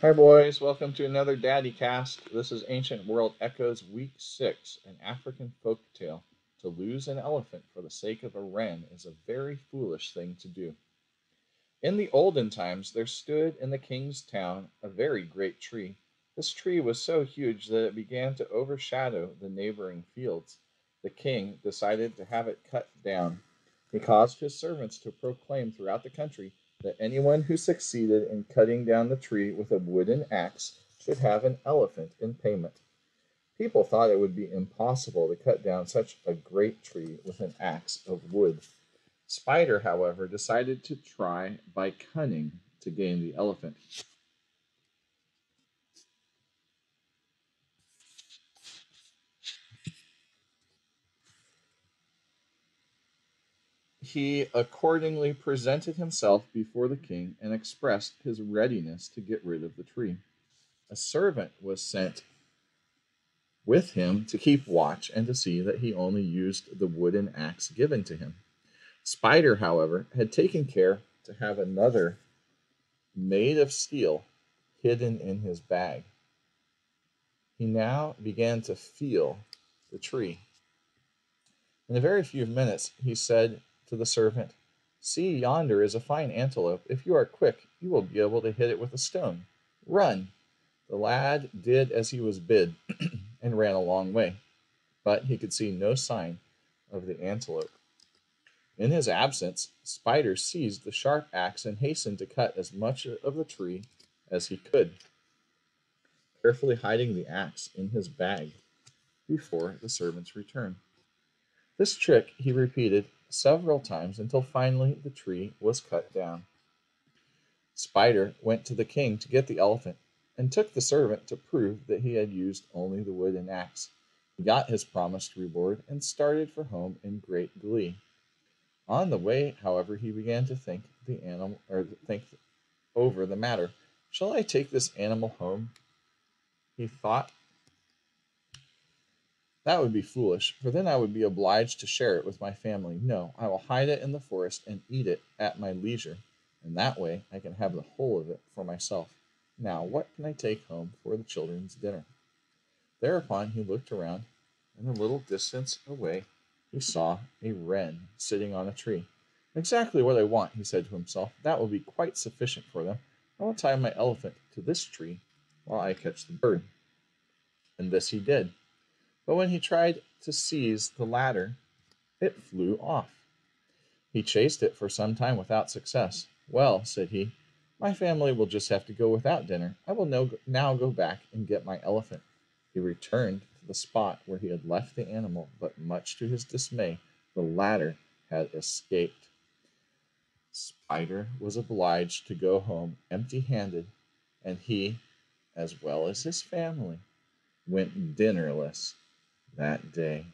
Hi, boys. Welcome to another Daddy Cast. This is Ancient World Echoes Week 6, an African folk tale. To lose an elephant for the sake of a wren is a very foolish thing to do. In the olden times, there stood in the king's town a very great tree. This tree was so huge that it began to overshadow the neighboring fields. The king decided to have it cut down. He caused his servants to proclaim throughout the country that anyone who succeeded in cutting down the tree with a wooden axe should have an elephant in payment. People thought it would be impossible to cut down such a great tree with an axe of wood. Spider, however, decided to try by cunning to gain the elephant. He accordingly presented himself before the king and expressed his readiness to get rid of the tree. A servant was sent with him to keep watch and to see that he only used the wooden axe given to him. Spider, however, had taken care to have another made of steel hidden in his bag. He now began to feel the tree. In a very few minutes he said to the servant, "See, yonder is a fine antelope. If you are quick, you will be able to hit it with a stone. Run!" The lad did as he was bid and ran a long way, but he could see no sign of the antelope. In his absence, Spider seized the sharp axe and hastened to cut as much of the tree as he could, carefully hiding the axe in his bag before the servant's return. This trick he repeated several times until finally the tree was cut down. Spider went to the king to get the elephant and took the servant to prove that he had used only the wooden axe. He got his promised reward and started for home in great glee. On the way, however, he began to think over the matter. Shall I take this animal home? He thought. That would be foolish, for then I would be obliged to share it with my family. No, I will hide it in the forest and eat it at my leisure, and that way I can have the whole of it for myself. Now, what can I take home for the children's dinner? Thereupon he looked around, and a little distance away he saw a wren sitting on a tree. Exactly what I want, he said to himself. That will be quite sufficient for them. I will tie my elephant to this tree while I catch the bird. And this he did. But when he tried to seize the ladder, it flew off. He chased it for some time without success. Well, said he, my family will just have to go without dinner. I will now go back and get my elephant. He returned to the spot where he had left the animal, but much to his dismay, the ladder had escaped. Spider was obliged to go home empty handed, and he, as well as his family, went dinnerless that day.